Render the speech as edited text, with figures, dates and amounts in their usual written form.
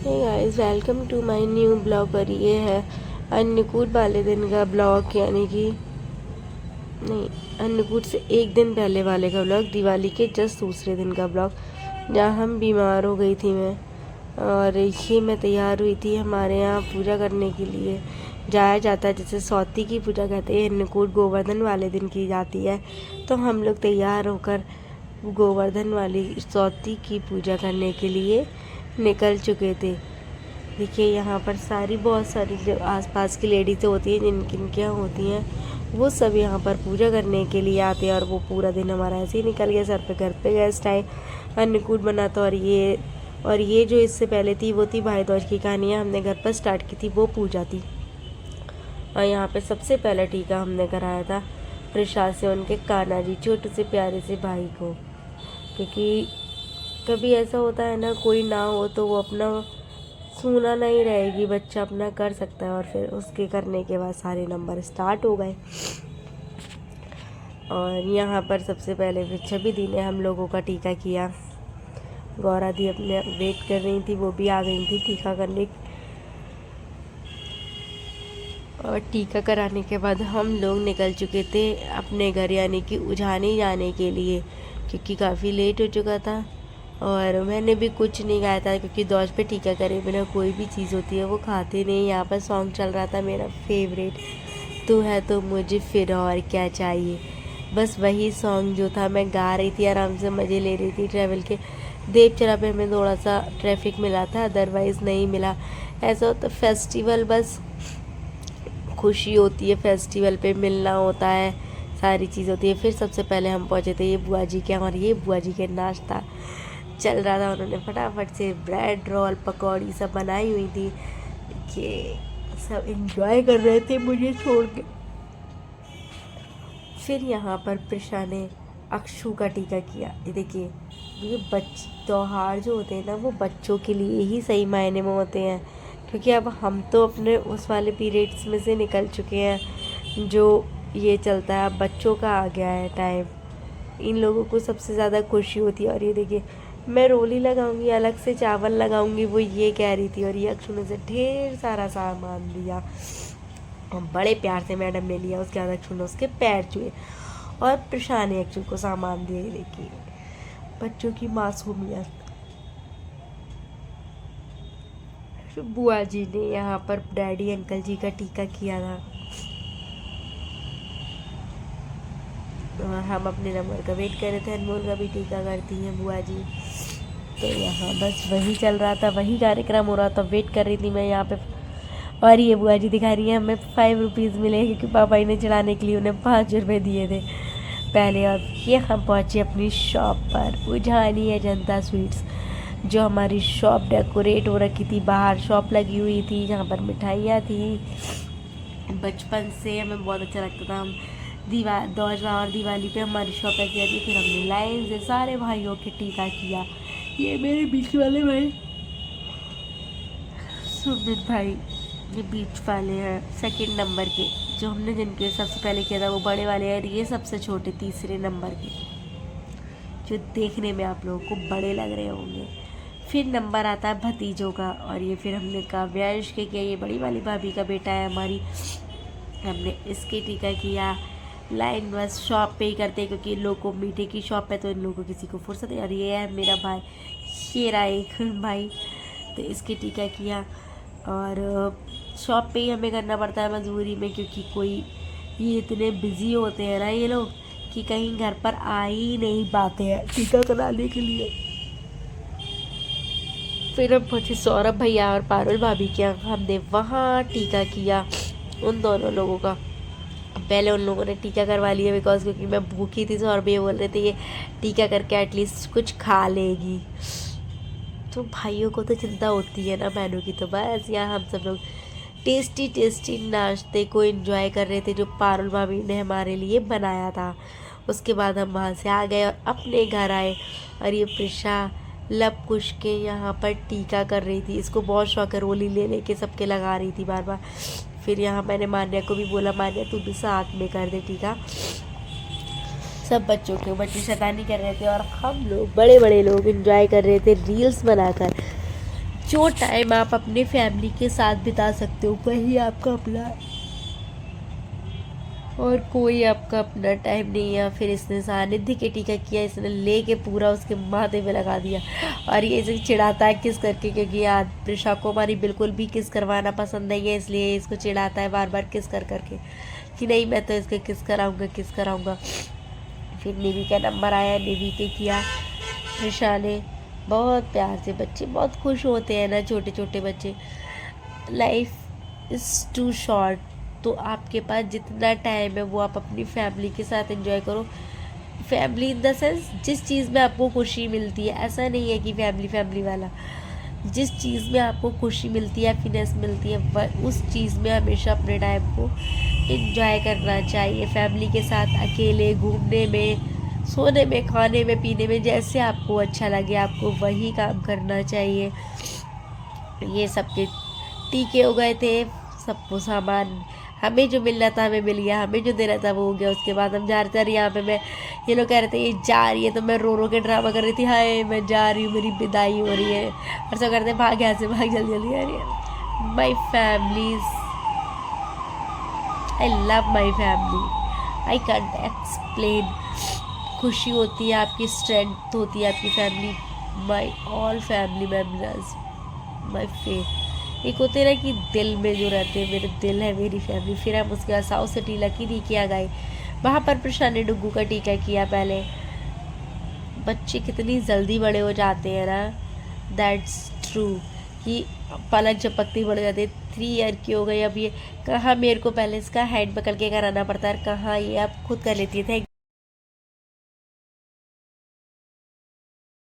Hey guys, welcome to my new blog. और ये है अन्नकूट वाले दिन का ब्लॉग, यानी कि नहीं, अन्नकूट से एक दिन पहले वाले का ब्लॉग, दिवाली के जस्ट दूसरे दिन का ब्लॉग, जहाँ हम बीमार हो गई थी मैं। और ये मैं तैयार हुई थी, हमारे यहाँ पूजा करने के लिए जाया जाता है, जैसे सौती की पूजा कहते हैं, अन्नकूट गोवर्धन वाले दिन की जाती है। तो हम लोग तैयार होकर गोवर्धन वाली सौती की पूजा करने के लिए निकल चुके थे। देखिए यहाँ पर बहुत सारी जो आसपास की लेडीज़ होती हैं, जिनके यहाँ होती हैं, वो सब यहाँ पर पूजा करने के लिए आते हैं। और वो पूरा दिन हमारा ऐसे ही निकल गया। सर पे घर पे गेस्ट आए, अन्नकूट बना था। और ये जो इससे पहले थी, वो थी भाई दूज की कहानियाँ, हमने घर पर स्टार्ट की थी, वो पूजा थी। और यहाँ पे सबसे पहला टीका हमने कराया था प्रसाद से उनके कान्हा जी, छोटे से प्यारे से भाई को। क्योंकि कभी ऐसा होता है ना, कोई ना हो तो वो अपना सूना नहीं रहेगी, बच्चा अपना कर सकता है। और फिर उसके करने के बाद सारे नंबर स्टार्ट हो गए। और यहाँ पर सबसे पहले फिर 26 दी ने हम लोगों का टीका किया। गौरा दी अपने वेट कर रही थी, वो भी आ गई थी टीका करने। और टीका कराने के बाद हम लोग निकल चुके थे अपने घर, यानी कि उजानी जाने के लिए, क्योंकि काफ़ी लेट हो चुका था। और मैंने भी कुछ नहीं खाया था, क्योंकि दौज पे टीका करे बिना कोई भी चीज़ होती है वो खाते नहीं। यहाँ पर सॉन्ग चल रहा था मेरा फेवरेट, तू है तो मुझे फिर और क्या चाहिए। बस वही सॉन्ग जो था मैं गा रही थी, आराम से मज़े ले रही थी ट्रैवल के। देवचरा पे हमें थोड़ा सा ट्रैफिक मिला था, अदरवाइज़ नहीं मिला। ऐसा होता फेस्टिवल, बस खुशी होती है, फेस्टिवल पे मिलना होता है, सारी चीज़ होती है। फिर सबसे पहले हम पहुँचे थे ये बुआ जी के, और ये बुआ जी के नाश्ता चल रहा था। उन्होंने फटाफट से ब्रेड रोल पकौड़ी सब बनाई हुई थी, ये सब एंजॉय कर रहे थे मुझे छोड़ के। फिर यहाँ पर प्रिशा ने अक्षु का टीका किया। ये देखिए, ये त्योहार जो होते हैं ना, वो बच्चों के लिए ही सही मायने में होते हैं। क्योंकि अब हम तो अपने उस वाले पीरियड्स में से निकल चुके हैं जो ये चलता है, अब बच्चों का आ गया है टाइम। इन लोगों को सबसे ज़्यादा खुशी होती है। और ये देखिए, मैं रोली लगाऊंगी, अलग से चावल लगाऊंगी, वो ये कह रही थी। और ये अक्षु ने से ढेर सारा सामान दिया, और बड़े प्यार से मैडम ने लिया। उसके बाद अक्षु ने उसके पैर छुए, और प्रशा ने अक्षु को सामान दिए। देखिए बच्चों की मासूमियत। बुआ जी ने यहाँ पर डैडी अंकल जी का टीका किया था। हम अपने नंबर का वेट कर रहे थे। अनमोल का भी टीका करती हैं बुआ जी। तो यहाँ बस वही चल रहा था, वही कार्यक्रम हो रहा था, वेट कर रही थी मैं यहाँ पे। और ये बुआ जी दिखा रही है हमें 5 रुपीज़ मिले, क्योंकि पापा जी ने चढ़ाने के लिए उन्हें 5 रुपये दिए थे पहले। और ये हम पहुँचे अपनी शॉप पर, उजानी है जनता स्वीट्स, जो हमारी शॉप डेकोरेट हो रखी थी। बाहर शॉप लगी हुई थी, जहाँ पर मिठाइयाँ थी। बचपन से हमें बहुत अच्छा लगता था। हम दौज और दिवाली पे हमारी शॉप ऐसी आती। फिर हमने लाइन से सारे भाइयों के टीका किया। ये मेरे बीच वाले भाई सुमित भाई, ये बीच वाले हैं सेकंड नंबर के, जो हमने जिनके सबसे पहले किया था वो बड़े वाले हैं। और ये सबसे छोटे तीसरे नंबर के, जो देखने में आप लोगों को बड़े लग रहे होंगे। फिर नंबर आता है भतीजों का, और ये फिर हमने काव्यांश के किया, ये बड़ी वाली भाभी का बेटा है हमारी, हमने इसके टीका किया। लाइन बस शॉप पे ही करते, क्योंकि इन लोगों को मीठे की शॉप है, तो इन लोगों को किसी को फुर्सत है। और ये है मेरा भाई, ये रहा एक भाई, तो इसके टीका किया। और शॉप पे ही हमें करना पड़ता है मजबूरी में, क्योंकि कोई ये इतने बिजी होते हैं ना ये लोग, कि कहीं घर पर आ ही नहीं पाते हैं टीका कराने के लिए। फिर हम पहुँचे सौरभ भैया और पारुल भाभी के यहाँ, हमने वहाँ टीका किया उन दोनों लोगों का। पहले उन लोगों ने टीका करवा लिया, बिकॉज क्योंकि मैं भूखी थी। सौरभ भैया बोल रहे थे ये टीका करके एटलीस्ट कुछ खा लेगी। तो भाइयों को तो चिंता होती है ना बहनों की। तो बस यहाँ हम सब लोग टेस्टी टेस्टी नाश्ते को एंजॉय कर रहे थे, जो पारुल भाभी ने हमारे लिए बनाया था। उसके बाद हम वहाँ से आ गए और अपने घर आए। और ये प्रिशा लब कुश के यहाँ पर टीका कर रही थी। इसको बहुत शौक है, रोली ले लेके सबके लगा रही थी बार बार। फिर यहाँ मैंने मान्या को भी बोला, मान्या तू भी साथ में कर दे टीका। सब बच्चे शैतानी कर रहे थे, और हम लोग बड़े बड़े लोग एंजॉय कर रहे थे रील्स बनाकर। जो टाइम आप अपने फैमिली के साथ बिता सकते हो वही आपका अपना है, और कोई आपका अपना टाइम नहीं है। फिर इसने सानिध्य के टीका किया, इसने लेके पूरा उसके माथे पे लगा दिया, और ये इसे चिढ़ाता है किस करके, क्योंकि यार प्रिशा को हमारी बिल्कुल भी किस करवाना पसंद नहीं है, इसलिए इसको चिढ़ाता है बार बार किस कर करके कि नहीं मैं तो इसके किस कराऊंगा किस कराऊंगा। फिर निवी का नंबर आया, निवी के किया प्रिशा ने। बहुत प्यार से, बच्चे बहुत खुश होते हैं ना, छोटे छोटे बच्चे। लाइफ इज़ टू शॉर्ट, तो आपके पास जितना टाइम है वो आप अपनी फैमिली के साथ एंजॉय करो। फैमिली इन द सेंस जिस चीज़ में आपको खुशी मिलती है, ऐसा नहीं है कि फैमिली फैमिली वाला, जिस चीज़ में आपको खुशी मिलती है, हैप्पीनेस मिलती है, वह उस चीज़ में हमेशा अपने टाइम को एंजॉय करना चाहिए। फैमिली के साथ अकेले घूमने में, सोने में, खाने में, पीने में, जैसे आपको अच्छा लगे आपको वही काम करना चाहिए। ये सबके टीके हो गए थे, सबको सामान हमें जो मिलना था हमें मिल गया, हमें जो देना था वो हो गया। उसके बाद हम जा रहे थे, और यहाँ पे मैं, ये लोग कह रहे थे ये जा रही है, तो मैं रो रो के ड्रामा कर रही थी, हाय मैं जा रही हूँ, मेरी विदाई हो रही है, और सब करते भाग यहाँ से भाग जल्दी जल्दी। यार my families, I love my family, I can't explain. खुशी होती है आपकी, स्ट्रेंथ होती है आपकी family. My all family members my faith. एक होते ना कि दिल में जो रहते हैं, मेरे दिल है मेरी फैमिली। फिर हम उसके बाद साउथ सिटी लकी टीकिया गए, वहाँ पर प्रशा ने डुग्गू का टीका किया। पहले बच्चे कितनी जल्दी बड़े हो जाते हैं ना, दैट्स ट्रू, कि पलक झपकती बड़े हो जाते हैं। 3 ईयर की हो गई अब ये, कहाँ मेरे को पहले इसका हैंड पकड़ के कराना पड़ता है, कहाँ ये आप खुद कर लेती है।